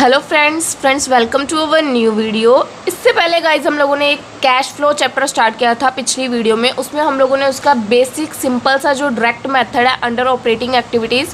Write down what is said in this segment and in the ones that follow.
Hello friends welcome to our new video. इससे पहले guys हम लोगों ने एक कैश फ्लो चैप्टर स्टार्ट किया था पिछली वीडियो में। उसमें हम लोगों ने उसका बेसिक सिंपल सा जो डायरेक्ट मेथड है अंडर ऑपरेटिंग एक्टिविटीज़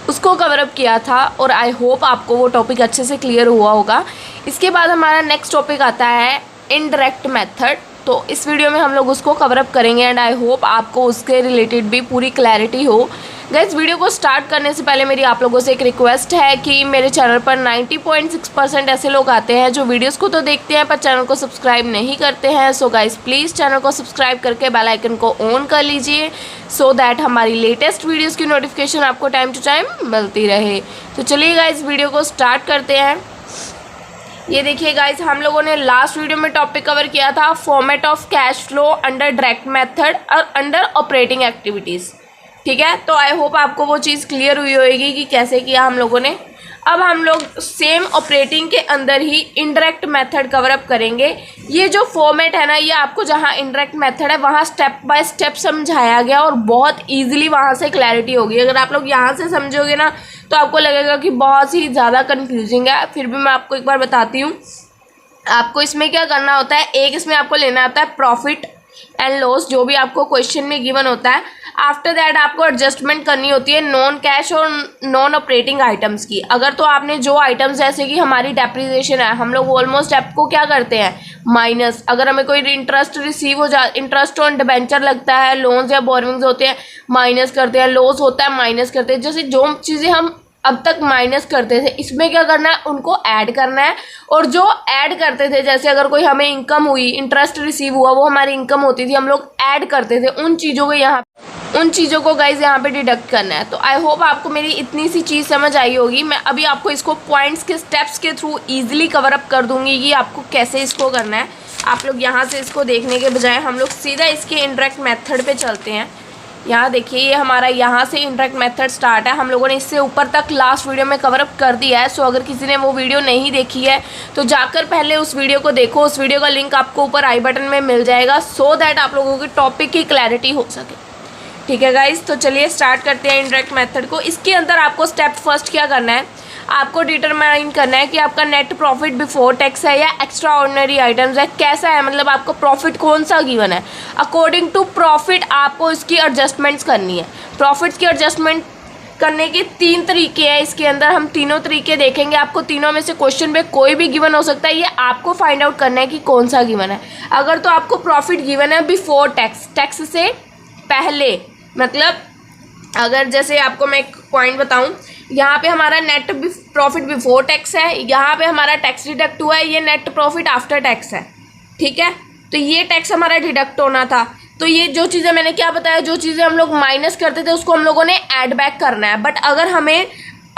उसको कवर अप किया था और आई होप आपको वो टॉपिक अच्छे से क्लियर हुआ होगा। इसके बाद हमारा नेक्स्ट टॉपिक आता है इनडायरेक्ट मेथड। तो इस वीडियो में हम लोग उसको कवर अप करेंगे एंड आई होप आपको उसके रिलेटेड भी पूरी क्लैरिटी हो। गाइस वीडियो को स्टार्ट करने से पहले मेरी आप लोगों से एक रिक्वेस्ट है कि मेरे चैनल पर 90.6% ऐसे लोग आते हैं जो वीडियोस को तो देखते हैं पर चैनल को सब्सक्राइब नहीं करते हैं। सो गाइस प्लीज़ चैनल को सब्सक्राइब करके बेल आइकन को ऑन कर लीजिए सो दैट हमारी लेटेस्ट वीडियोस की नोटिफिकेशन आपको टाइम टू टाइम मिलती रहे। तो चलिए गाइस वीडियो को स्टार्ट करते हैं। ये देखिए गाइस, हम लोगों ने लास्ट वीडियो में टॉपिक कवर किया था format of cash flow under direct method और अंडर ऑपरेटिंग एक्टिविटीज़। ठीक है, तो आई होप आपको वो चीज़ क्लियर हुई होगी कि कैसे किया हम लोगों ने। अब हम लोग सेम ऑपरेटिंग के अंदर ही इनडायरेक्ट मेथड कवर अप करेंगे। ये जो फॉर्मेट है ना, ये आपको जहाँ इनडायरेक्ट मेथड है वहाँ स्टेप बाय स्टेप समझाया गया और बहुत ईजिली वहाँ से क्लैरिटी होगी। अगर आप लोग यहाँ से समझोगे ना तो आपको लगेगा कि बहुत ही ज़्यादा कन्फ्यूजिंग है। फिर भी मैं आपको एक बार बताती हूँ। आपको इसमें क्या करना होता है, एक इसमें आपको लेना होता है प्रॉफिट एंड लॉस जो भी आपको क्वेश्चन में गिवन होता है। आफ्टर दैट आपको एडजस्टमेंट करनी होती है नॉन कैश और नॉन ऑपरेटिंग आइटम्स की। अगर तो आपने जो आइटम्स जैसे कि हमारी डेप्रिसिएशन है, हम लोग ऑलमोस्ट ऐप को क्या करते हैं माइनस। अगर हमें कोई इंटरेस्ट रिसीव हो इंटरेस्ट ऑन डिबेंचर लगता है, लोन्स या बोरोइंग्स होते हैं माइनस करते हैं, लॉस होता है माइनस करते हैं। जैसे जो चीज़ें हम अब तक माइनस करते थे इसमें क्या करना है, उनको ऐड करना है। और जो ऐड करते थे, जैसे अगर कोई हमें इनकम हुई, इंटरेस्ट रिसीव हुआ, वो हमारी इनकम होती थी, हम लोग ऐड करते थे उन चीज़ों को गाइज यहाँ पे डिडक्ट करना है। तो आई होप आपको मेरी इतनी सी चीज़ समझ आई होगी। मैं अभी आपको इसको पॉइंट्स के स्टेप्स के थ्रू ईजिली कवर अप कर दूंगी कि आपको कैसे इसको करना है। आप लोग यहाँ से इसको देखने के बजाय हम लोग सीधा इसके इनडायरेक्ट मेथड पे चलते हैं। यहाँ देखिए, ये हमारा यहाँ से इनडायरेक्ट मेथड स्टार्ट है। हम लोगों ने इससे ऊपर तक लास्ट वीडियो में कवर अप कर दिया है। सो अगर किसी ने वो वीडियो नहीं देखी है तो जाकर पहले उस वीडियो को देखो। उस वीडियो का लिंक आपको ऊपर आई बटन में मिल जाएगा सो दैट आप लोगों के टॉपिक की क्लैरिटी हो सके। ठीक है गाइज, तो चलिए स्टार्ट करते हैं इनडायरेक्ट मेथड को। इसके अंदर आपको स्टेप फर्स्ट क्या करना है, आपको डिटरमाइन करना है कि आपका नेट प्रॉफिट बिफोर टैक्स है या एक्स्ट्रा ऑर्डिनरी आइटम्स है, कैसा है, मतलब आपको प्रॉफिट कौन सा गिवन है। अकॉर्डिंग टू प्रॉफिट आपको इसकी एडजस्टमेंट्स करनी है। प्रॉफिट्स की एडजस्टमेंट करने के 3 तरीके हैं इसके अंदर। हम तीनों तरीके देखेंगे। आपको तीनों में से क्वेश्चन में कोई भी गिवन हो सकता है, ये आपको फाइंड आउट करना है कि कौन सा गिवन है। अगर तो आपको प्रॉफिट गिवन है बिफोर टैक्स, टैक्स से पहले, मतलब अगर जैसे आपको मैं एक पॉइंट बताऊं, यहाँ पे हमारा नेट प्रॉफिट बिफोर टैक्स है, यहाँ पे हमारा टैक्स डिडक्ट हुआ है, ये नेट प्रॉफिट आफ्टर टैक्स है। ठीक है, तो ये टैक्स हमारा डिडक्ट होना था। तो ये जो चीज़ें मैंने क्या बताया, जो चीज़ें हम लोग माइनस करते थे उसको हम लोगों ने ऐड बैक करना है। बट अगर हमें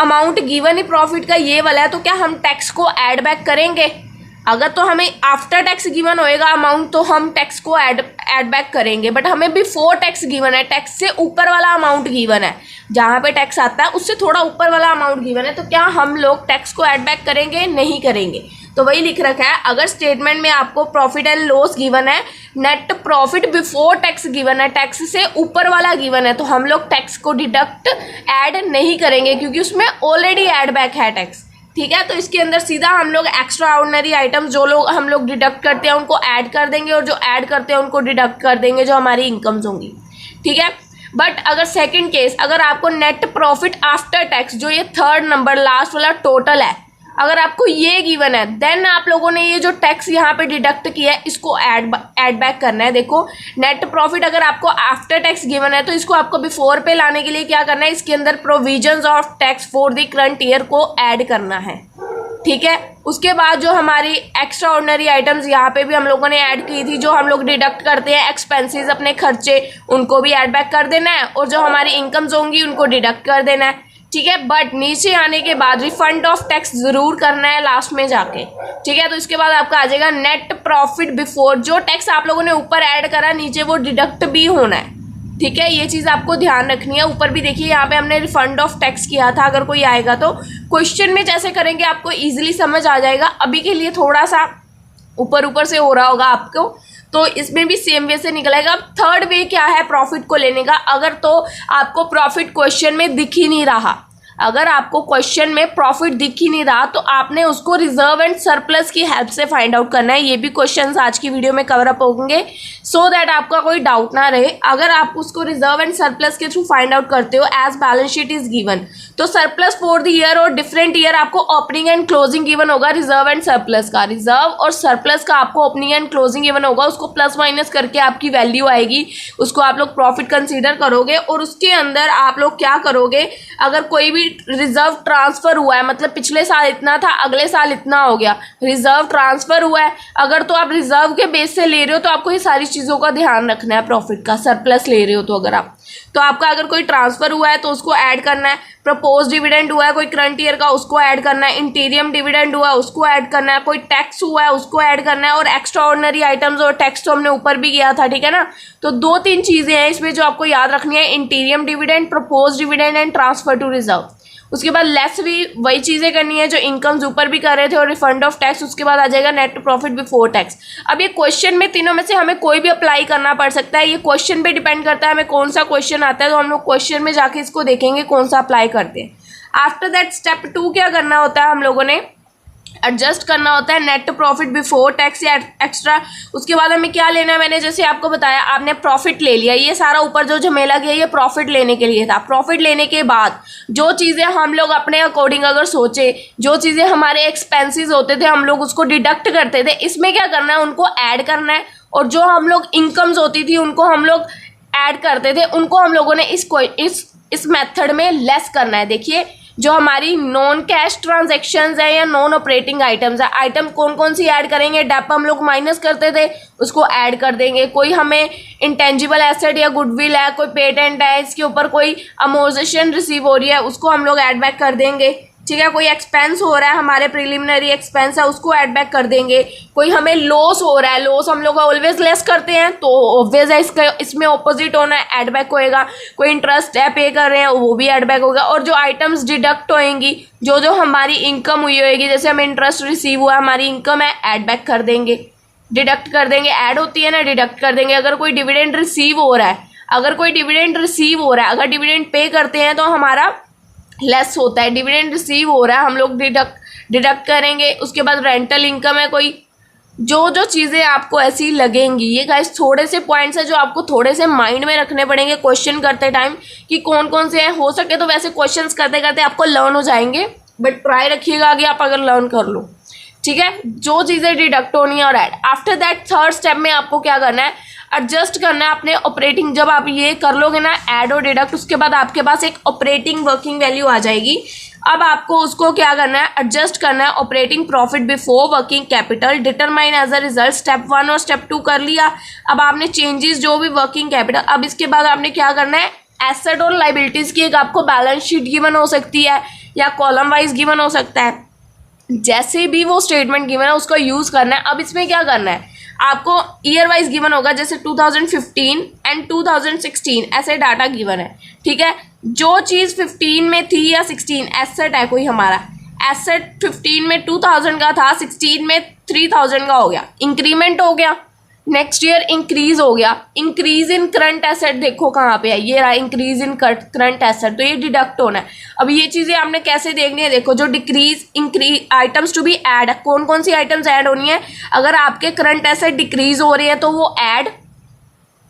अमाउंट गिवन ही प्रॉफिट का ये वाला है तो क्या हम टैक्स को ऐड बैक करेंगे। अगर तो हमें आफ्टर टैक्स गिवन होएगा अमाउंट तो हम टैक्स को ऐड बैक करेंगे। बट हमें बिफोर टैक्स गिवन है, टैक्स से ऊपर वाला अमाउंट गिवन है, जहाँ पे टैक्स आता है उससे थोड़ा ऊपर वाला अमाउंट गिवन है, तो क्या हम लोग टैक्स को ऐड बैक करेंगे, नहीं करेंगे। तो वही लिख रखा है, अगर स्टेटमेंट में आपको प्रॉफिट एंड लॉस गिवन है, net profit before tax given है, टैक्स से ऊपर वाला गिवन है, तो हम लोग टैक्स को डिडक्ट ऐड नहीं करेंगे क्योंकि उसमें ऑलरेडी ऐड बैक है टैक्स। ठीक है, तो इसके अंदर सीधा हम लोग एक्स्ट्रा ऑर्डिनरी आइटम्स जो लोग हम लोग डिडक्ट करते हैं उनको ऐड कर देंगे और जो ऐड करते हैं उनको डिडक्ट कर देंगे जो हमारी इनकम्स होंगी। ठीक है, बट अगर सेकंड केस, अगर आपको नेट प्रॉफिट आफ्टर टैक्स, जो ये थर्ड नंबर लास्ट वाला टोटल है, अगर आपको ये गिवन है देन आप लोगों ने ये जो टैक्स यहाँ पे डिडक्ट किया है इसको ऐड बैक करना है। देखो, नेट प्रॉफिट अगर आपको आफ्टर टैक्स गिवन है तो इसको आपको बिफोर पे लाने के लिए क्या करना है, इसके अंदर provisions of tax for the current year को ऐड करना है। ठीक है, उसके बाद जो हमारी एक्स्ट्रा ऑर्डिनरी आइटम्स यहाँ पे भी हम लोगों ने ऐड की थी, जो हम लोग डिडक्ट करते हैं एक्सपेंसेस अपने खर्चे, उनको भी ऐड बैक कर देना है और जो हमारी इनकम्स होंगी उनको डिडक्ट कर देना है। ठीक है, बट नीचे आने के बाद रिफंड ऑफ टैक्स जरूर करना है लास्ट में जाके। ठीक है, तो इसके बाद आपका आ जाएगा नेट प्रॉफिट बिफोर, जो टैक्स आप लोगों ने ऊपर ऐड करा नीचे वो डिडक्ट भी होना है। ठीक है, ये चीज़ आपको ध्यान रखनी है। ऊपर भी देखिए यहाँ पे हमने रिफंड ऑफ टैक्स किया था। अगर कोई आएगा तो क्वेश्चन में जैसे करेंगे आपको ईजिली समझ आ जाएगा। अभी के लिए थोड़ा सा ऊपर से हो रहा होगा आपको, तो इसमें भी सेम वे से निकलेगा। अब थर्ड वे क्या है प्रॉफिट को लेने का, अगर तो आपको प्रॉफिट क्वेश्चन में दिख ही नहीं रहा, अगर आपको क्वेश्चन में प्रॉफिट दिख ही नहीं रहा तो आपने उसको रिजर्व एंड सरप्लस की हेल्प से फाइंड आउट करना है। ये भी क्वेश्चंस आज की वीडियो में कवर अप होंगे सो दैट आपका कोई डाउट ना रहे। अगर आप उसको रिजर्व एंड सरप्लस के थ्रू फाइंड आउट करते हो as balance sheet is given, तो सरप्लस फॉर द ईयर और डिफरेंट ईयर आपको ओपनिंग एंड क्लोजिंग गिवन होगा रिजर्व एंड सरप्लस का। रिजर्व और सरप्लस का आपको ओपनिंग एंड क्लोजिंग गिवन होगा, उसको प्लस माइनस करके आपकी वैल्यू आएगी, उसको आप लोग प्रॉफिट कंसीडर करोगे और उसके अंदर आप लोग क्या करोगे, अगर कोई भी रिजर्व ट्रांसफर हुआ है, मतलब पिछले साल इतना था अगले साल इतना हो गया, रिजर्व ट्रांसफर हुआ है, अगर तो आप रिजर्व के बेस से ले रहे हो तो आपको ये सारी चीज़ों का ध्यान रखना है। प्रॉफिट का सरप्लस ले रहे हो तो अगर आप, तो आपका अगर कोई ट्रांसफर हुआ है तो उसको ऐड करना है, प्रपोज डिविडेंड हुआ है कोई करंट ईयर का उसको ऐड करना है, इंटीरियम डिविडेंड हुआ है उसको ऐड करना है, कोई टैक्स हुआ है उसको ऐड करना है, और एक्स्ट्रा ऑर्डिनरी आइटम्स और टैक्स तो हमने ऊपर भी किया था, ठीक है ना। तो 2-3 चीज़ें हैं इसमें जो आपको याद रखनी है, interim dividend, propose dividend and transfer to reserve. उसके बाद लेस भी वही चीज़ें करनी है जो इनकम्स ऊपर भी कर रहे थे, और रिफंड ऑफ टैक्स, उसके बाद आ जाएगा नेट प्रॉफिट बिफोर टैक्स। अब ये क्वेश्चन में तीनों में से हमें कोई भी अप्लाई करना पड़ सकता है, ये क्वेश्चन पे डिपेंड करता है हमें कौन सा क्वेश्चन आता है, तो हम लोग क्वेश्चन में जाके इसको देखेंगे कौन सा अप्लाई करते हैं। आफ्टर दैट स्टेप 2 क्या करना होता है, हम लोगों ने एडजस्ट करना होता है नेट प्रॉफिट बिफोर टैक्स या एक्स्ट्रा। उसके बाद हमें क्या लेना है, मैंने जैसे आपको बताया, आपने प्रॉफिट ले लिया, ये सारा ऊपर जो झमेला गया ये प्रॉफिट लेने के लिए था। प्रॉफिट लेने के बाद जो चीज़ें हम लोग अपने अकॉर्डिंग अगर सोचे, जो चीज़ें हमारे एक्सपेंसेस होते थे हम लोग उसको डिडक्ट करते थे, इसमें क्या करना है, उनको ऐड करना है, और जो हम लोग इनकम्स होती थी उनको हम लोग ऐड करते थे, उनको हम लोगों ने इस मेथड में लेस करना है। देखिए जो हमारी नॉन कैश ट्रांजैक्शंस है या नॉन ऑपरेटिंग आइटम्स है, आइटम कौन कौन सी ऐड करेंगे, डेप हम लोग माइनस करते थे उसको ऐड कर देंगे। कोई हमें इंटेंजिबल एसेट या गुडविल है, कोई पेटेंट है, इसके ऊपर कोई अमोर्टाइजेशन रिसीव हो रही है उसको हम लोग ऐड बैक कर देंगे, ठीक है। कोई एक्सपेंस हो रहा है, हमारे प्रिलिमिनरी एक्सपेंस है उसको ऐड बैक कर देंगे। कोई हमें लॉस हो रहा है, लॉस हम लोग ऑलवेज लेस करते हैं तो ऑब्वियस है इसमें ऑपोजिट होना है, ऐड बैक होएगा। कोई इंटरेस्ट है पे कर रहे हैं वो भी ऐड बैक होगा। और जो आइटम्स डिडक्ट होएंगी, जो हमारी इनकम हुई होएगी, जैसे हमें इंटरेस्ट रिसीव हुआ हमारी इनकम है, ऐड बैक कर देंगे, डिडक्ट कर देंगे। ऐड होती है ना, डिडक्ट कर देंगे। अगर कोई डिविडेंड रिसीव हो रहा है, अगर डिविडेंड पे करते हैं तो हमारा लेस होता है, डिविडेंड रिसीव हो रहा है हम लोग डिडक्ट करेंगे। उसके बाद रेंटल इनकम है कोई, जो चीज़ें आपको ऐसी लगेंगी, ये गाइस थोड़े से पॉइंट्स है जो आपको थोड़े से माइंड में रखने पड़ेंगे क्वेश्चन करते टाइम कि कौन कौन से हैं। हो सके तो वैसे क्वेश्चंस करते करते आपको लर्न हो जाएंगे, बट ट्राई रखिएगा आगे आप अगर लर्न कर लो, ठीक है। जो चीज़ें डिडक्ट होनी है और add. After that third step में आपको क्या करना है, एडजस्ट करना है अपने ऑपरेटिंग। जब आप ये कर लोगे ना ऐड और डिडक्ट, उसके बाद आपके पास एक ऑपरेटिंग वर्किंग वैल्यू आ जाएगी। अब आपको उसको क्या करना है, एडजस्ट करना है। Operating profit before working capital determine as a result, step 1 और स्टेप 2 कर लिया। अब आपने चेंजेस जो भी वर्किंग कैपिटल, अब इसके बाद आपने क्या करना है, एसेट और लाइबिलिटीज़ की एक आपको बैलेंस शीट गिवन हो सकती है या कॉलम वाइज गिवन हो सकता है, जैसे भी वो स्टेटमेंट गिवन है उसको यूज़ करना है। अब इसमें क्या करना है, आपको ईयर वाइज गिवन होगा, जैसे 2015 एंड 2016 ऐसे डाटा गिवन है, ठीक है। जो चीज़ 15 में थी या 16 एसेट है, कोई हमारा एसेट 15 में 2000 का था, 16 में 3000 का हो गया, इंक्रीमेंट हो गया, नेक्स्ट ईयर इंक्रीज हो गया। इंक्रीज इन करंट एसेट देखो कहाँ पे है, ये रहा इंक्रीज इन करंट एसेट, तो ये डिडक्ट होना है। अब ये चीज़ें आपने कैसे देखनी है, देखो जो decrease increase items to be add, कौन कौन सी आइटम्स ऐड होनी है। अगर आपके करंट एसेट डिक्रीज हो रही है तो वो ऐड,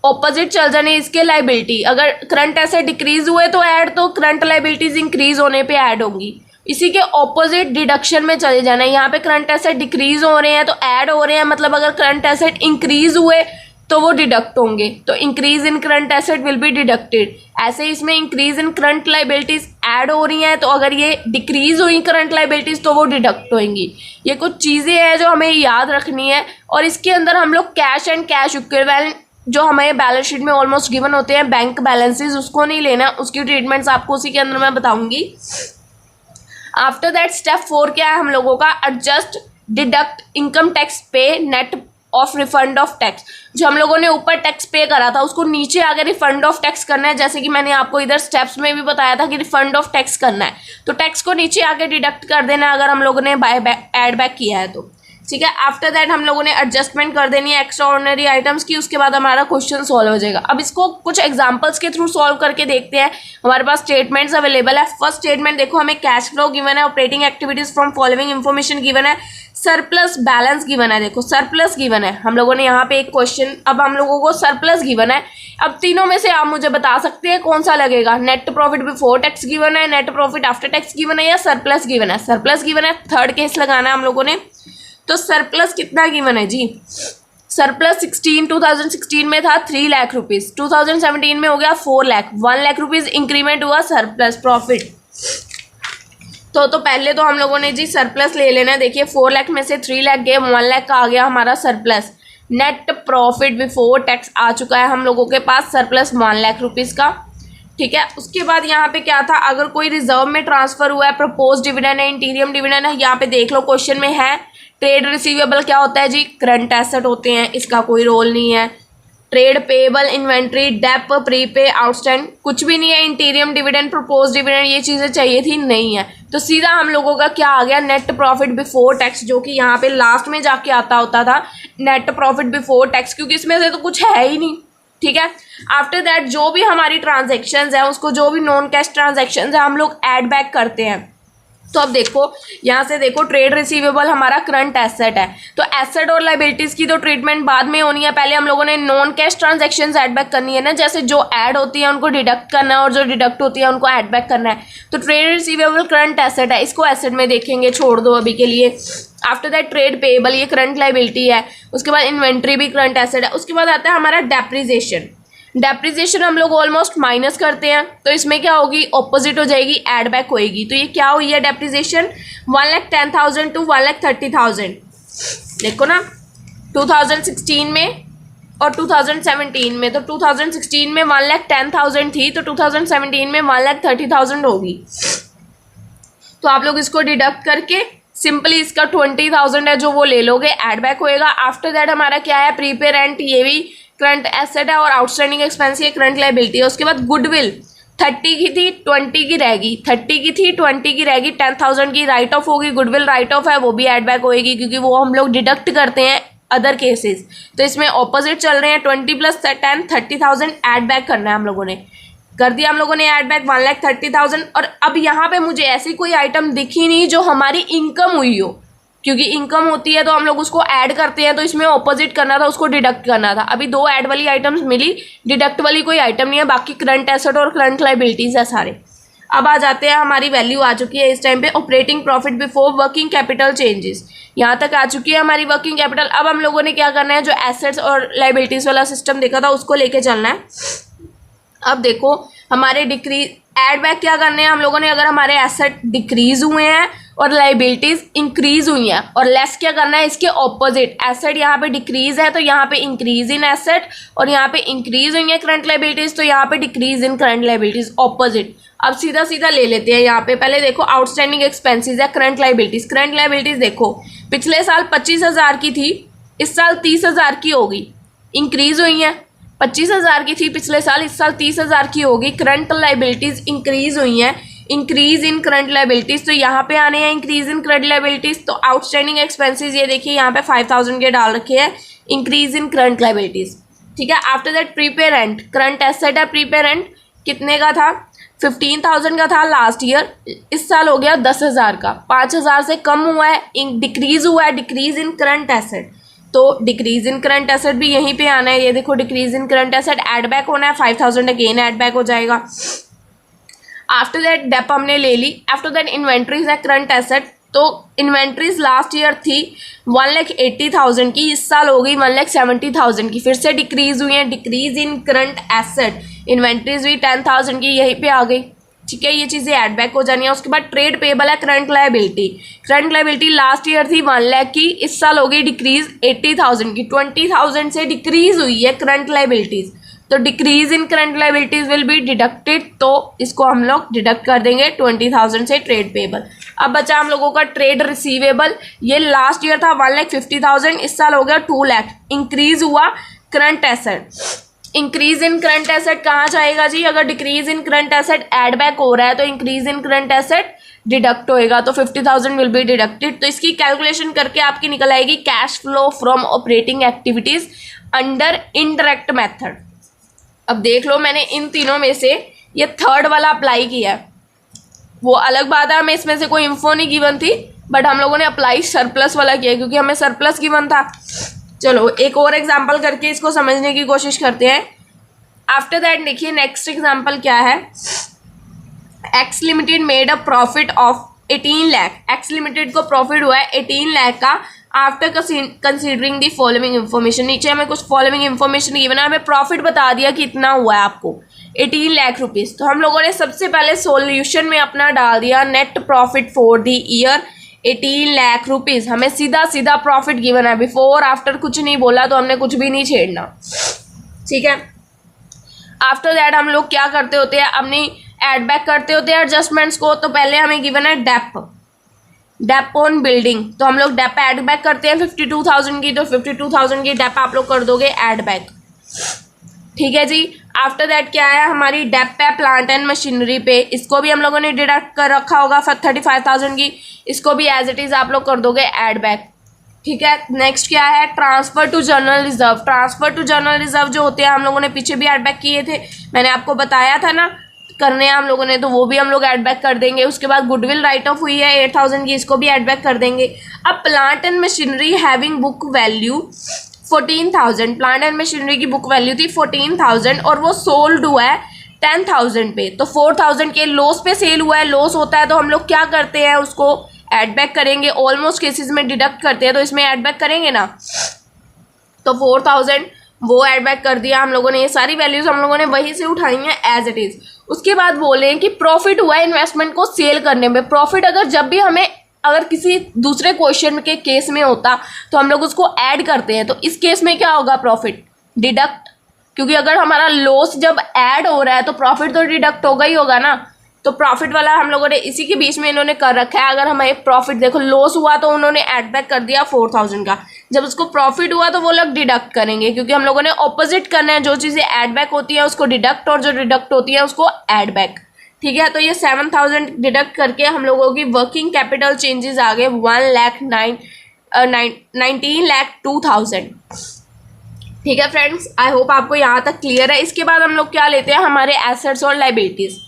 ऑपोजिट चल जाने इसके लाइबिलिटी। अगर करंट एसेट डिक्रीज हुए तो ऐड, तो करंट लाइबिलिटीज इंक्रीज होने पे ऐड होंगी। इसी के ऑपोजिट डिडक्शन में चले जाना है। यहाँ पे करंट एसेट डिक्रीज हो रहे हैं तो ऐड हो रहे हैं, मतलब अगर करंट एसेट इंक्रीज हुए तो वो डिडक्ट होंगे, तो increase in current asset will be deducted. ऐसे इसमें increase in current liabilities add हो रही हैं, तो अगर ये डिक्रीज हुई करंट लाइबिलिटीज तो वो डिडक्ट होंगी। ये कुछ चीज़ें हैं जो हमें याद रखनी है। और इसके अंदर हम लोग कैश एंड कैश इक्विवेलेंट जो हमें बैलेंस शीट में ऑलमोस्ट गिवन होते हैं, बैंक बैलेंसेज, उसको नहीं लेना, उसकी ट्रीटमेंट्स आपको उसी के अंदर मैं बताऊंगी। आफ्टर दैट स्टेप 4 क्या है हम लोगों का, एडजस्ट डिडक्ट इनकम टैक्स पे net of refund of tax. जो हम लोगों ने ऊपर टैक्स पे करा था उसको नीचे आगे रिफंड ऑफ टैक्स करना है, जैसे कि मैंने आपको इधर स्टेप्स में भी बताया था कि रिफंड ऑफ टैक्स करना है, तो टैक्स को नीचे आगे डिडक्ट कर देना अगर हम लोगों ने ऐड बैक किया है तो। ठीक है। आफ्टर दैट हम लोगों ने एडजस्टमेंट कर देनी है एक्स्ट्रा ऑर्डिनरी आइटम्स की, उसके बाद हमारा क्वेश्चन सॉल्व हो जाएगा। अब इसको कुछ एग्जांपल्स के थ्रू सॉल्व करके देखते हैं। हमारे पास स्टेटमेंट्स अवेलेबल है। फर्स्ट स्टेटमेंट देखो, हमें कैश फ्लो गिवन है, operating activities from following information given है, सरप्लस बैलेंस गिवन है। देखो सरप्लस गिवन है हम लोगों ने यहाँ पे एक क्वेश्चन, अब हम लोगों को सरप्लस गिवन है। अब तीनों में से आप मुझे बता सकते हैं कौन सा लगेगा। Net profit before tax given है, net profit after tax given है, या सरप्लस गिवन है। सरप्लस गिवन है, थर्ड केस लगाना है हम लोगों ने। तो सरप्लस कितना गिवन है जी? सरप्लस 2016 में था 3 लाख रुपीज, 2017 में हो गया 4 लाख, 1 लाख रुपीज इंक्रीमेंट हुआ सरप्लस प्रॉफिट। तो पहले तो हम लोगों ने जी सरप्लस ले लेना है। देखिए 4 लाख में से 3 लाख गए, 1 लाख का आ गया हमारा surplus. Net profit before tax आ चुका है हम लोगों के पास सरप्लस 1 लाख रुपीज़ का। ठीक है, उसके बाद यहाँ पे क्या था, अगर कोई रिजर्व में ट्रांसफर हुआ है, प्रपोज डिविडेंड है, इंटीरियम डिविडेंड है, यहाँ पे देख लो क्वेश्चन में है। ट्रेड रिसीवेबल क्या होता है जी? करंट एसेट होते हैं, इसका कोई रोल नहीं है। Trade payable, inventory, dep, prepay, outstand कुछ भी नहीं है। इंटीरियम डिविडेंड, प्रपोज डिविडेंड ये चीज़ें चाहिए थी, नहीं है। तो सीधा हम लोगों का क्या आ गया? नेट प्रॉफिट बिफोर टैक्स, जो कि यहाँ पे लास्ट में जाके आता होता था नेट प्रॉफिट बिफोर टैक्स, क्योंकि इसमें से तो कुछ है ही नहीं। ठीक है, आफ्टर दैट जो भी हमारी ट्रांजेक्शन्स है उसको, जो भी नॉन कैश ट्रांजेक्शन्स है हम लोग ऐड बैक करते हैं। तो अब देखो यहाँ से देखो, ट्रेड रिसीवेबल हमारा करंट एसेट है, तो एसेट और लाइबिलिटीज की तो ट्रीटमेंट बाद में होनी है। पहले हम लोगों ने non cash transactions add back करनी है ना, जैसे जो ऐड होती है उनको डिडक्ट करना है और जो डिडक्ट होती है उनको ऐड बैक करना है। तो ट्रेड रिसीवेबल करंट एसेट है, इसको एसेट में देखेंगे, छोड़ दो अभी के लिए। आफ्टर दैट ट्रेड पेएबल, ये करंट लाइबिलिटी है। उसके बाद इन्वेंट्री भी करंट एसेट है। उसके बाद आता है हमारा डेप्रिसिएशन। डेप्रिसिएशन हम लोग ऑलमोस्ट माइनस करते हैं, तो इसमें क्या होगी? ऑपोजिट हो जाएगी, ऐड बैक होएगी। तो ये क्या हुई है डेप्रिसिएशन? 1,10,000 to 1,30,000। देखो ना 2016 में और 2017 में, तो 2016 में 1,10,000 थी, तो 2017 में 1,30,000 होगी। तो आप लोग इसको डिडक्ट करके सिंपली इसका 20,000 है जो वो ले लोगे, ऐड बैक होएगा। आफ्टर दैट हमारा क्या है? प्रीपे रेंट, ये भी करंट एसेट है, और आउटस्टैंडिंग एक्सपेंस ये करंट लायबिलिटी है। उसके बाद गुडविल 30 की थी 20 की रहेगी, 30 की थी 20 की रहेगी, 10,000 की राइट ऑफ होगी। गुडविल राइट ऑफ है, वो भी ऐड बैक होएगी, क्योंकि वो हम लोग डिडक्ट करते हैं अदर केसेस। तो इसमें ऑपोजिट चल रहे हैं, 20 + 10 30,000 ऐड बैक करना है। हम लोगों ने कर दिया, हम लोगों ने ऐड बैक 1,30,000। और अब यहाँ पे मुझे ऐसी कोई आइटम दिखी नहीं जो हमारी इनकम हुई हो, क्योंकि इनकम होती है तो हम लोग उसको ऐड करते हैं, तो इसमें ऑपोजिट करना था, उसको डिडक्ट करना था। अभी 2 ऐड वाली आइटम्स मिली, डिडक्ट वाली कोई आइटम नहीं है, बाकी करंट एसेट और करंट लाइबिलिटीज है सारे। अब आ जाते हैं, हमारी वैल्यू आ चुकी है इस टाइम पे operating profit before working capital changes, यहाँ तक आ चुकी है हमारी वर्किंग कैपिटल। अब हम लोगों ने क्या करना है? जो एसेट्स और लाइबिलिटीज वाला सिस्टम देखा था उसको लेके चलना है। अब देखो हमारे डिक्रीज ऐड बैक क्या करने हैं हम लोगों ने? अगर हमारे एसेट डिक्रीज हुए हैं और लाइबिलिटीज इंक्रीज हुई हैं, और लेस क्या करना है? इसके ऑपोजिट। एसेट यहाँ पे डिक्रीज है तो यहाँ पे इंक्रीज इन एसेट, और यहाँ पे इंक्रीज हुई है करंट लाइबिलिटीज तो यहाँ पे decrease in current liabilities, opposite. अब सीधा सीधा ले लेते हैं यहाँ पे। पहले देखो आउटस्टैंडिंग एक्सपेंसेस है, करंट लाइबिलिटीज। करंट लाइबिलिटीज देखो पिछले साल 25,000 की थी, इस साल 30,000 की होगी, इंक्रीज हुई है। 25,000 की थी पिछले साल, इस साल 30,000 की होगी। करंट लाइबिलिटीज इंक्रीज हुई हैं, इंक्रीज इन करंट लाइबिलिटीज, तो यहाँ पे आने हैं इंक्रीज इन करंट लाइबिलिटीज। तो आउटस्टैंडिंग एक्सपेंसेस ये देखिए यहाँ पे 5,000 के डाल रखे हैं, इंक्रीज इन करंट लाइबिलिटीज। ठीक है, after that prepay rent, current asset है। प्रीपे रेंट कितने का था? 15,000 का था लास्ट ईयर, इस साल हो गया 10,000 का, 5,000 से कम हुआ है, डिक्रीज हुआ है, डिक्रीज इन करंट एसेट। तो डिक्रीज इन करंट एसेट भी यहीं पे आना है, ये देखो decrease in current asset add back होना है, 5,000 अगेन ऐड बैक हो जाएगा। आफ्टर दैट डेप हमने ले ली। आफ्टर दैट इन्वेंट्रीज है करंट एसेट, तो इन्वेंट्रीज लास्ट ईयर थी 1,80,000 की, इस साल हो गई 1,70,000 की, फिर से डिक्रीज हुई है, decrease in current asset. Inventories हुई 10,000 की, यहीं पे आ गई। ठीक है, ये चीज़ें ऐड बैक हो जानी है। उसके बाद ट्रेड पेबल है current liability. Current liability last year थी 1 लाख की, इस साल हो गई डिक्रीज 80,000 की, 20,000 से डिक्रीज हुई है करंट लायबिलिटीज। तो decrease in current liabilities will be deducted, तो इसको हम लोग डिडक्ट कर देंगे 20,000 से ट्रेड पेबल। अब बचा हम लोगों का ट्रेड रिसीवेबल, ये लास्ट ईयर था 1,50,000, इस साल हो गया 2 लाख, इंक्रीज हुआ current asset. Increase in current asset कहाँ जाएगा जी? अगर decrease in current asset add back हो रहा है तो increase in current asset deduct होएगा, तो 50,000 विल बी डिडक्टेड। तो इसकी कैलकुलेशन करके आपकी निकल आएगी cash flow from operating activities under indirect method. अब देख लो, मैंने इन तीनों में से ये थर्ड वाला अप्लाई किया है। वो अलग बात है, हमें इसमें से कोई इन्फो नहीं गिवन थी, बट हम लोगों ने अप्लाई सरप्लस वाला किया क्योंकि हमें सरप्लस गिवन था। चलो एक और एग्जाम्पल करके इसको समझने की कोशिश करते हैं। आफ्टर दैट देखिए नेक्स्ट एग्जाम्पल क्या है। X limited made a profit of 18 lakh. X limited को प्रॉफिट हुआ है 18 लाख का after considering the following information. नीचे हमें कुछ फॉलोइंग इन्फॉर्मेशन गिवन है, हमें प्रॉफिट बता दिया कि इतना हुआ है आपको 18 लाख रुपीज़। तो हम लोगों ने सबसे पहले सॉल्यूशन में अपना डाल दिया net profit for the year 18 lakh rupees. हमें सीधा सीधा प्रॉफिट गिवन है, बिफोर आफ्टर कुछ नहीं बोला, तो हमने कुछ भी नहीं छेड़ना, ठीक है। आफ्टर दैट हम लोग क्या करते होते हैं, अपनी एड बैक करते होते हैं एडजस्टमेंट्स को। तो पहले हमें गिवन है डेप ऑन बिल्डिंग, तो हम लोग डेप एड बैक करते हैं 52,000 की, तो 52,000 की डेप आप लोग कर दोगे एड बैक, ठीक है जी। आफ्टर दैट क्या है, हमारी डेप है प्लांट एंड मशीनरी पे, इसको भी हम लोगों ने डिडक्ट कर रखा होगा 35,000 की, इसको भी एज इट इज़ आप लोग कर दोगे एड बैक, ठीक है। नेक्स्ट क्या है, transfer to general reserve. Transfer to general reserve जो होते हैं हम लोगों ने पीछे भी एड बैक किए थे, मैंने आपको बताया था ना करने हैं हम लोगों ने, तो वो भी हम लोग एड बैक कर देंगे। उसके बाद गुडविल राइट ऑफ हुई है 8,000 की, इसको भी एड बैक कर देंगे। अब plant and machinery having book value 14,000, plant and machinery की बुक वैल्यू थी 14,000 और वो सोल्ड हुआ है 10,000 पे, तो 4,000 के लॉस पे सेल हुआ है। लॉस होता है तो हम लोग क्या करते हैं, उसको एड बैक करेंगे। ऑलमोस्ट केसेस में डिडक्ट करते हैं, तो इसमें एड बैक करेंगे ना, तो 4,000 वो एड बैक कर दिया हम लोगों ने। ये सारी वैल्यूज हम लोगों ने वहीं से उठाई हैं एज इट इज़। उसके बाद बोले कि प्रॉफिट हुआ है इन्वेस्टमेंट को सेल करने में। प्रॉफिट अगर जब भी हमें अगर किसी दूसरे क्वेश्चन के केस में होता तो हम लोग उसको ऐड करते हैं, तो इस केस में क्या होगा, प्रॉफिट डिडक्ट, क्योंकि अगर हमारा लॉस जब ऐड हो रहा है तो प्रॉफिट तो डिडक्ट होगा ही होगा ना। तो प्रॉफिट वाला हम लोगों ने इसी के बीच में इन्होंने कर रखा है। अगर हमें प्रॉफिट देखो लॉस हुआ तो उन्होंने ऐड बैक कर दिया 4,000 का, जब उसको प्रॉफिट हुआ तो वो लोग डिडक्ट करेंगे, क्योंकि हम लोगों ने ऑपोजिट करना है, जो चीज़ें ऐड बैक होती है उसको डिडक्ट और जो डिडक्ट होती है उसको ऐड बैक, ठीक है। तो ये 7,000 डिडक्ट करके हम लोगों की वर्किंग कैपिटल चेंजेस आ गए 19,02,000, ठीक है फ्रेंड्स। आई होप आपको यहाँ तक क्लियर है। इसके बाद हम लोग क्या लेते हैं, हमारे एसेट्स और लाइबिलिटीज़।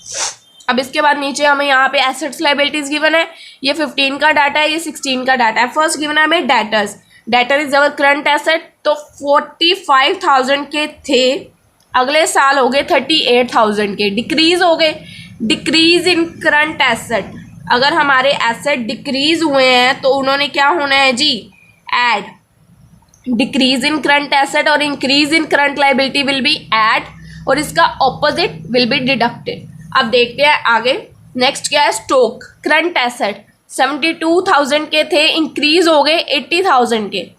अब इसके बाद नीचे हमें यहाँ पे एसेट्स लाइबिलिटीज गिवन है, ये 15 का डाटा है, ये 16 का डाटा है। फर्स्ट गिवन है हमें debtors. Debtor is our current asset, तो 45,000 के थे, अगले साल हो गए 38,000 के, डिक्रीज हो गए। डिक्रीज इन करंट एसेट, अगर हमारे एसेट डिक्रीज हुए हैं तो उन्होंने क्या होना है जी, add. Decrease in current asset और increase in current liability will be add, और इसका ऑपोजिट विल बी डिडक्टेड। अब देखते हैं आगे। नेक्स्ट क्या है, स्टॉक। करंट एसेट 72,000 के थे, इंक्रीज हो गए 80,000 के,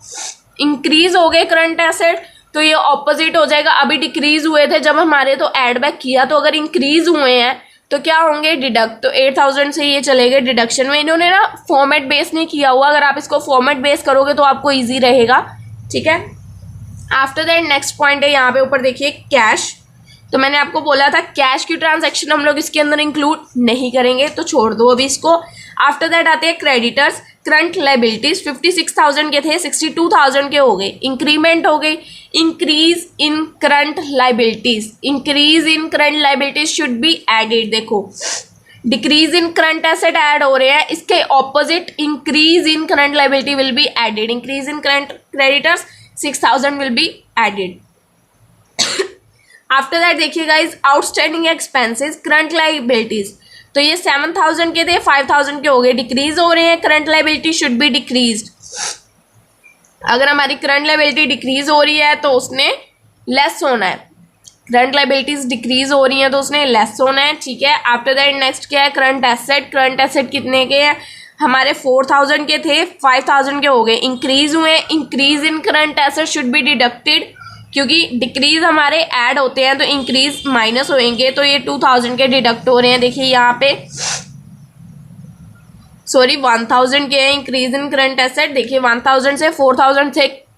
इंक्रीज हो गए करंट एसेट, तो ये ऑपोजिट हो जाएगा। अभी डिक्रीज हुए थे जब हमारे, तो एड बैक किया, तो अगर इंक्रीज हुए हैं तो क्या होंगे, डिडक्ट। तो 8,000 से ये चले गए डिडक्शन में। इन्होंने ना फॉर्मेट बेस नहीं किया हुआ, अगर आप इसको फॉर्मेट बेस करोगे तो आपको ईजी रहेगा, ठीक है। आफ्टर दैट नेक्स्ट पॉइंट है यहाँ पे ऊपर देखिए कैश। तो मैंने आपको बोला था कैश की ट्रांजैक्शन हम लोग इसके अंदर इंक्लूड नहीं करेंगे, तो छोड़ दो अभी इसको। आफ्टर दैट आते हैं क्रेडिटर्स। करंट लाइबिलिटीज 56,000 के थे, 62,000 के हो गए, इंक्रीमेंट हो गई। Increase in current liabilities, increase in current liabilities should be added. देखो decrease in current asset add हो रहे हैं, इसके opposite increase in current liability will be added. Increase in current creditors 6,000 will be added. After that देखिए guys outstanding expenses current liabilities, तो ये 7,000 के थे, 5,000 के हो गए, डिक्रीज हो रहे हैं। Current liability should B decreased. अगर हमारी करंट लाइबिलिटी डिक्रीज हो रही है तो उसने लेस होना है। करंट लाइबिलिटीज डिक्रीज हो रही हैं तो उसने लेस होना है, ठीक है। आफ्टर दैट नेक्स्ट क्या है, करंट एसेट। करंट एसेट कितने के हैं, हमारे 4,000 के थे, 5,000 के हो गए, इंक्रीज हुए। Increase in current asset should be deducted, क्योंकि डिक्रीज हमारे ऐड होते हैं तो इंक्रीज माइनस होएंगे, तो ये 2,000 के डिडक्ट हो रहे हैं। देखिए यहाँ पे सॉरी 1,000 के हैं इंक्रीज इन करंट एसेट। देखिए 1,000 से 4,000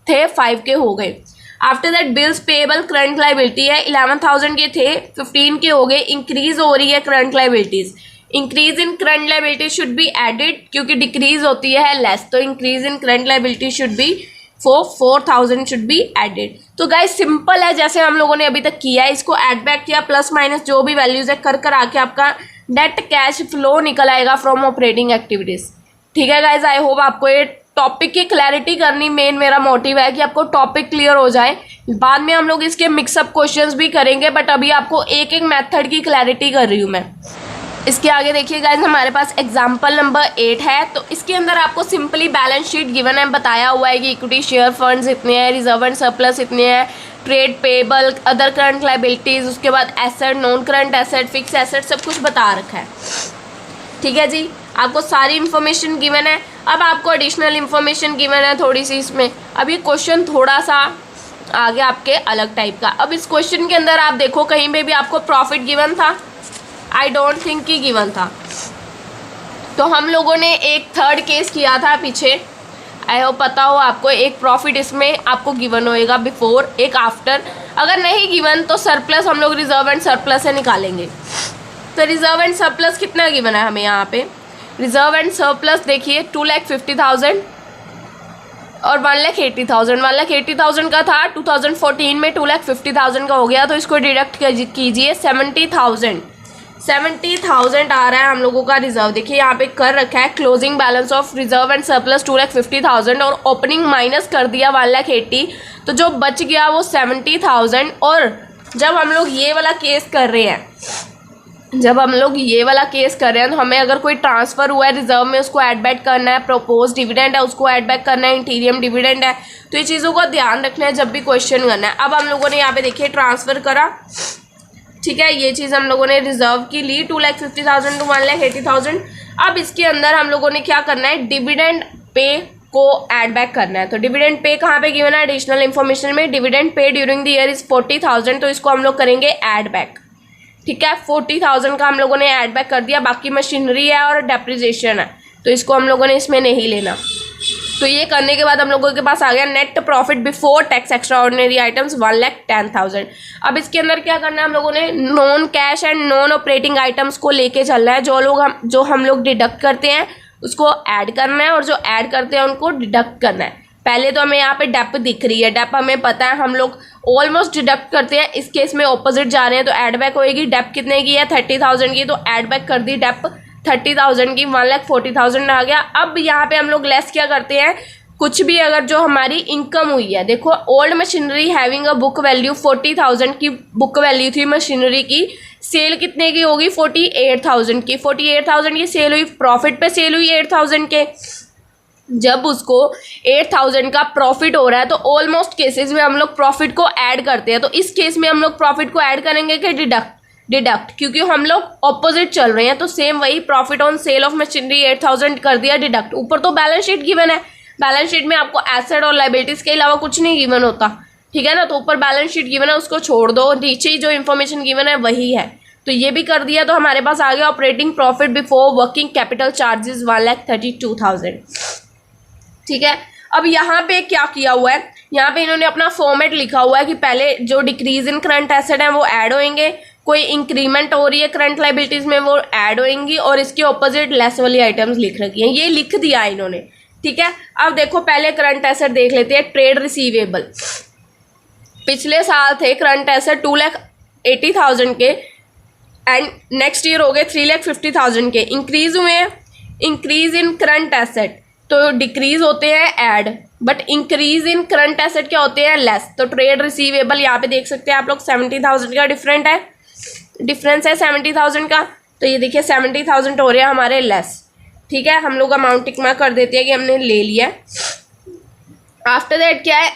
थे 5 के हो गए। After that bills payable current liability है 11,000 के थे 15 के हो गए, इंक्रीज हो रही है current liabilities. Increase in current liability should be added क्योंकि डिक्रीज होती है लेस, तो increase in current liability should be 4,000 should be added. तो गाइस सिंपल है, जैसे हम लोगों ने अभी तक किया है, इसको ऐड बैक किया, प्लस माइनस जो भी वैल्यूज है कर आके आपका नेट कैश फ्लो निकल आएगा फ्रॉम ऑपरेटिंग एक्टिविटीज। ठीक है गाइस, आई होप आपको ये टॉपिक की क्लैरिटी करनी मेन मेरा मोटिव है कि आपको टॉपिक क्लियर हो जाए। बाद में हम लोग इसके मिक्सअप क्वेश्चंस भी करेंगे, बट अभी आपको एक एक मेथड की क्लैरिटी कर रही हूँ मैं। इसके आगे देखिए गाइस, हमारे पास एग्जाम्पल नंबर 8 है। तो इसके अंदर आपको सिंपली बैलेंस शीट गिवन है, बताया हुआ है कि इक्विटी शेयर फंड्स इतने हैं, रिजर्व एंड सरप्लस इतने हैं, trade payable, other current liabilities, उसके बाद asset, non current asset, fix asset, सब कुछ बता रखा है। ठीक है जी, आपको सारी इन्फॉर्मेशन गिवन है। अब आपको एडिशनल इन्फॉर्मेशन गिवन है थोड़ी सी इसमें। अब ये क्वेश्चन थोड़ा सा आगे आपके अलग टाइप का। अब इस क्वेश्चन के अंदर आप देखो कहीं पे भी आपको प्रॉफिट गिवन था, आई डोंट थिंक कि गिवन था। तो हम लोगों ने एक थर्ड केस किया था पीछे, आई होप पता हो आपको, एक प्रॉफिट इसमें आपको गिवन होएगा बिफोर, एक आफ्टर। अगर नहीं गिवन तो सरप्लस हम लोग रिजर्व एंड सरप्लस से निकालेंगे। तो रिजर्व एंड सरप्लस कितना गिवन है हमें यहाँ पे, रिजर्व एंड सरप्लस देखिए 2,50,000 और 1,80,000। 1,80,000 का था 2014 में, 2,50,000 का हो गया, तो इसको डिडक्ट कीजिए 70,000 आ रहा है हम लोगों का रिजर्व। देखिए यहाँ पे कर रखा है closing balance of reserve and surplus 2,50,000 और ओपनिंग माइनस कर दिया 1,80,000, तो जो बच गया वो 70,000। और जब हम लोग ये वाला केस कर रहे हैं, तो हमें अगर कोई ट्रांसफ़र हुआ है रिजर्व में उसको ऐड बैक करना है, प्रपोज डिविडेंड है उसको ऐड बैक करना है, इंटीरियम डिविडेंड है, तो ये चीज़ों का ध्यान रखना है जब भी क्वेश्चन करना है। अब हम लोगों ने यहाँ पे देखिए ट्रांसफ़र करा, ठीक है, ये चीज़ हम लोगों ने रिजर्व की ली 2,50,000 टू 1,80,000। अब इसके अंदर हम लोगों ने क्या करना है, डिविडेंड पे को ऐड बैक करना है। तो डिविडेंड पे कहाँ पे गिवन है, एडिशनल इन्फॉर्मेशन में, dividend pay during the year is 40,000, तो इसको हम लोग करेंगे ऐड बैक। ठीक है, 40,000 का हम लोगों ने ऐड बैक कर दिया। बाकी मशीनरी है और डेप्रिसिएशन है, तो इसको हम लोगों ने इसमें नहीं लेना। तो ये करने के बाद हम लोगों के पास आ गया net profit before tax extra ordinary items 1,10,000। अब इसके अंदर क्या करना है हम लोगों ने, non cash and non operating items को लेके चलना है। जो हम लोग डिडक्ट करते हैं उसको ऐड करना है और जो ऐड करते हैं उनको डिडक्ट करना है। पहले तो हमें यहाँ पे डेप दिख रही है, डेप हमें पता है, हम लोग ऑलमोस्ट डिडक्ट करते हैं। इस केस में ऑपोजिट जा रहे हैं तो ऐड बैक होएगी। डेप कितने की है, 30,000 की, तो ऐड बैक कर दी डेप 30,000 की, 1,40,000 आ गया। अब यहाँ पे हम लोग लेस क्या करते हैं, कुछ भी अगर जो हमारी इनकम हुई है, देखो old machinery having a book value 40,000 की बुक वैल्यू थी मशीनरी की, सेल कितने की होगी 48,000 की, 48,000 की सेल हुई, प्रॉफिट पे सेल हुई 8,000 के। जब उसको 8,000 का प्रॉफिट हो रहा है तो ऑलमोस्ट केसेस में हम लोग प्रॉफिट को ऐड करते हैं। तो इस केस में हम लोग प्रॉफिट को ऐड करेंगे कि डिडक्ट, क्योंकि हम लोग ऑपोजिट चल रहे हैं। तो सेम वही profit on sale of machinery 8,000 कर दिया डिडक्ट। ऊपर तो बैलेंस शीट गिवन है, बैलेंस शीट में आपको एसेट और लाइबिलिटीज के अलावा कुछ नहीं गिवन होता, ठीक है ना। तो ऊपर बैलेंस शीट गिवन है उसको छोड़ दो, नीचे ही जो इन्फॉर्मेशन गिवन है वही है। तो ये भी कर दिया, तो हमारे पास आ गया operating profit before working capital charges 1,32,000। ठीक है, अब यहाँ पे क्या किया हुआ है, यहाँ पे इन्होंने अपना फॉर्मेट लिखा हुआ है कि पहले जो डिक्रीज इन करंट एसेट है वो ऐड होंगे, कोई इंक्रीमेंट हो रही है करंट लाइबिलिटीज में वो ऐड होंगी, और इसके ऑपोजिट लेस वाली आइटम्स लिख रखी हैं, ये लिख दिया इन्होंने। ठीक है, अब देखो पहले करंट एसेट देख लेते हैं। ट्रेड रिसीवेबल पिछले साल थे करंट एसेट 2,80,000 के एंड नेक्स्ट ईयर हो गए 3,50,000 के, इंक्रीज हुए हैं। इंक्रीज इन करंट एसेट तो डिक्रीज होते हैं add, but increase in current asset क्या होते हैं, लेस। तो ट्रेड रिसीवेबल यहाँ पे देख सकते हैं आप लोग 70,000 का डिफरेंस है 70,000 का। तो ये देखिए 70,000 हो रहे हैं हमारे लेस। ठीक है, हम लोग अमाउंट टिक मार्क कर देते हैं कि हमने ले लिया। आफ्टर दैट क्या है,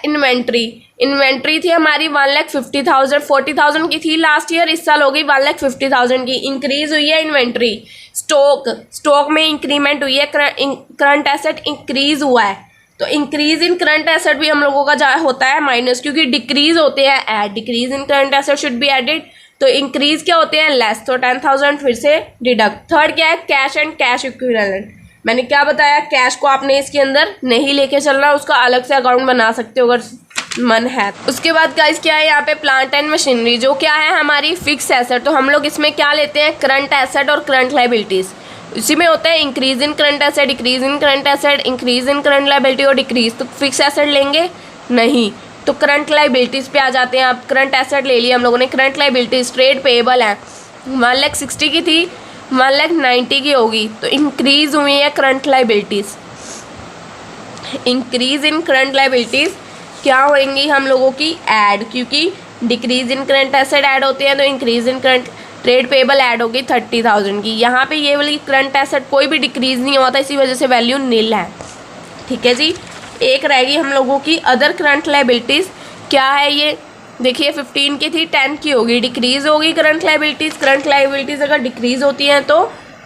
इन्वेंट्री थी हमारी 1,50,000, 40,000 की थी लास्ट ईयर, इस साल हो गई 1,50,000 की, इंक्रीज हुई है इन्वेंट्री। स्टॉक में इंक्रीमेंट हुई है, करंट एसेट इंक्रीज हुआ है। तो इंक्रीज इन करंट एसेट भी हम लोगों का होता है माइनस, क्योंकि डिक्रीज होते हैं add, decrease in current asset should be added. तो इंक्रीज क्या होते हैं, लेस, तो 10,000 फिर से डिडक्ट। थर्ड क्या है, कैश एंड कैश इक्विवेलेंट। मैंने क्या बताया, कैश को आपने इसके अंदर नहीं लेके चलना, उसका अलग से अकाउंट बना सकते हो अगर मन है। उसके बाद गाइस क्या है यहाँ पे प्लांट एंड मशीनरी, जो क्या है हमारी फिक्स एसेट। तो हम लोग इसमें क्या लेते हैं, करंट एसेट और करंट लाइबिलिटीज़। इसी में होता है increase in current asset, decrease in current asset, increase in current liability और डिक्रीज। तो फिक्स एसेट लेंगे नहीं, तो करंट लाइबिलिटीज़ पे आ जाते हैं आप। करंट एसेट ले लिया हम लोगों ने, करंट लाइबिलिटीज़ ट्रेड पेएबल है 1,60,000 की थी, 1,90,000 की होगी, तो इंक्रीज हुई है current liabilities. Increase in current liabilities क्या होंगी हम लोगों की, ऐड, क्योंकि decrease in current asset add होते हैं, तो increase in current trade payable add होगी 30,000 की। यहाँ पे ये वाली करंट एसेट कोई भी डिक्रीज नहीं होता, इसी वजह से वैल्यू नील है। ठीक है जी। एक रहेगी हम लोगों की अदर करंट लाइबिलिटीज़, क्या है ये, देखिए 15 की थी 10 की होगी, डिक्रीज होगी करंट लाइबिलिटीज़। करंट लाइबिलिटीज़ अगर डिक्रीज होती हैं तो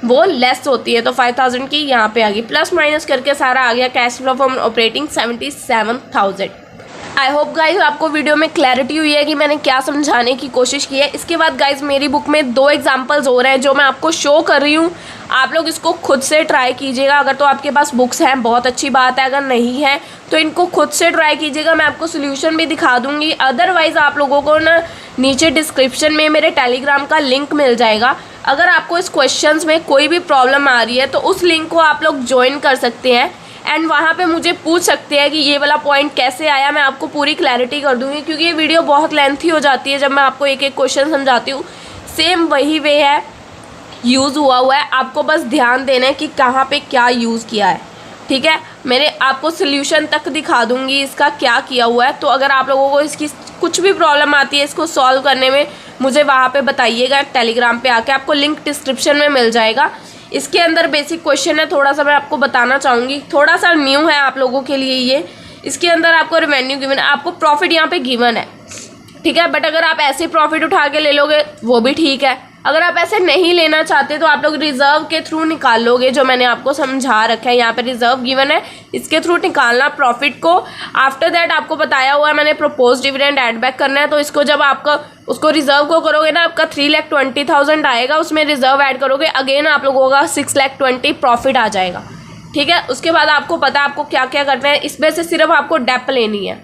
वो लेस होती है, तो 5,000 की यहाँ पे आ गई। प्लस माइनस करके सारा आ गया cash flow from operating 77,000। I hope guys आपको वीडियो में क्लैरिटी हुई है कि मैंने क्या समझाने की कोशिश की है। इसके बाद गाइज मेरी बुक में 2 एग्जांपल्स हो रहे हैं जो मैं आपको शो कर रही हूँ, आप लोग इसको खुद से ट्राई कीजिएगा। अगर तो आपके पास बुक्स हैं बहुत अच्छी बात है, अगर नहीं है तो इनको खुद से ट्राई कीजिएगा, मैं आपको सोल्यूशन भी दिखा दूँगी। अदरवाइज़ आप लोगों को ना नीचे डिस्क्रिप्शन में मेरे टेलीग्राम का लिंक मिल जाएगा। अगर आपको इस क्वेश्चंस में कोई भी प्रॉब्लम आ रही है तो उस लिंक को आप लोग ज्वाइन कर सकते हैं एंड वहाँ पे मुझे पूछ सकते हैं कि ये वाला पॉइंट कैसे आया, मैं आपको पूरी क्लैरिटी कर दूँगी, क्योंकि ये वीडियो बहुत लेंथी हो जाती है जब मैं आपको एक एक क्वेश्चन समझाती हूँ। सेम वही वे है, यूज़ हुआ है, आपको बस ध्यान देना है कि कहाँ पे क्या यूज़ किया है। ठीक है, मैंने आपको सोल्यूशन तक दिखा दूँगी इसका क्या किया हुआ है। तो अगर आप लोगों को इसकी कुछ भी प्रॉब्लम आती है इसको सॉल्व करने में, मुझे वहाँ पे बताइएगा टेलीग्राम पे आके, आपको लिंक डिस्क्रिप्शन में मिल जाएगा। इसके अंदर बेसिक क्वेश्चन है, थोड़ा सा मैं आपको बताना चाहूँगी, थोड़ा सा न्यू है आप लोगों के लिए ये। इसके अंदर आपको रेवेन्यू गिवन है, आपको प्रॉफिट यहाँ पे गिवन है, ठीक है, बट अगर आप ऐसे प्रॉफिट उठा के ले लोगे वो भी ठीक है। अगर आप ऐसे नहीं लेना चाहते तो आप लोग रिजर्व के थ्रू निकाल लोगे, जो मैंने आपको समझा रखा है। यहाँ पे रिजर्व गिवन है, इसके थ्रू निकालना प्रॉफिट को। आफ्टर दैट आपको बताया हुआ है मैंने प्रपोज डिविडेंड ऐड बैक करना है, तो इसको जब आपका उसको रिजर्व को करोगे ना, आपका 3,20,000 आएगा, उसमें रिजर्व ऐड करोगे, अगेन आप लोगों का 6,20,000 प्रॉफिट आ जाएगा। ठीक है, उसके बाद आपको पता है आपको क्या क्या करना है, इसमें से सिर्फ आपको डेप लेनी है।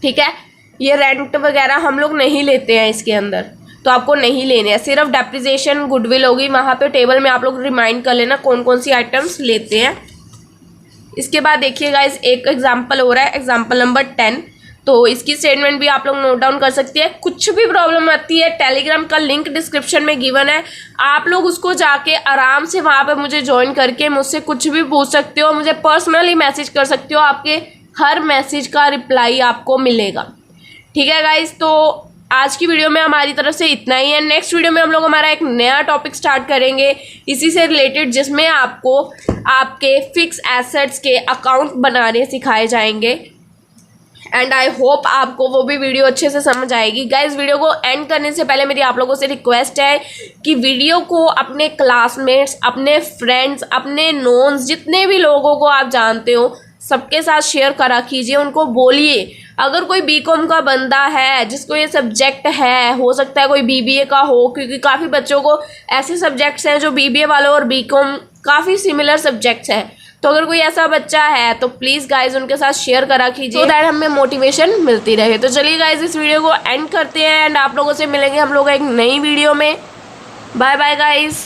ठीक है, ये रेंट वगैरह हम लोग नहीं लेते हैं इसके अंदर, तो आपको नहीं लेने हैं, सिर्फ डेप्रिसिएशन गुडविल होगी। वहाँ पे टेबल में आप लोग रिमाइंड कर लेना कौन कौन सी आइटम्स लेते हैं। इसके बाद देखिएगा इस एक एग्जांपल हो रहा है, एग्जांपल नंबर 10, तो इसकी स्टेटमेंट भी आप लोग नोट डाउन कर सकते हैं। कुछ भी प्रॉब्लम आती है, टेलीग्राम का लिंक डिस्क्रिप्शन में गिवन है, आप लोग उसको जाके आराम से वहाँ पे मुझे ज्वाइन करके मुझसे कुछ भी पूछ सकते हो, मुझे पर्सनली मैसेज कर सकते हो, आपके हर मैसेज का रिप्लाई आपको मिलेगा। ठीक है गाइज, तो आज की वीडियो में हमारी तरफ से इतना ही है। नेक्स्ट वीडियो में हम लोग हमारा एक नया टॉपिक स्टार्ट करेंगे इसी से रिलेटेड, जिसमें आपको आपके फिक्स एसेट्स के अकाउंट बनाने सिखाए जाएंगे एंड आई होप आपको वो भी वीडियो अच्छे से समझ आएगी। गाइज, वीडियो को एंड करने से पहले मेरी आप लोगों से रिक्वेस्ट है कि वीडियो को अपने क्लासमेट्स, अपने फ्रेंड्स, अपने नोन्स, जितने भी लोगों को आप जानते हो सबके साथ शेयर करा कीजिए, उनको बोलिए। अगर कोई बीकॉम का बंदा है जिसको ये सब्जेक्ट है, हो सकता है कोई बीबीए का हो, क्योंकि काफ़ी बच्चों को ऐसे सब्जेक्ट्स हैं जो बीबीए वालों और बीकॉम काफ़ी सिमिलर सब्जेक्ट्स हैं, तो अगर कोई ऐसा बच्चा है तो प्लीज़ गाइज उनके साथ शेयर करा कीजिए, तो दैट हमें मोटिवेशन मिलती रहे। तो चलिए गाइज इस वीडियो को एंड करते हैं एंड आप लोगों से मिलेंगे हम लोग एक नई वीडियो में। Bye bye guys.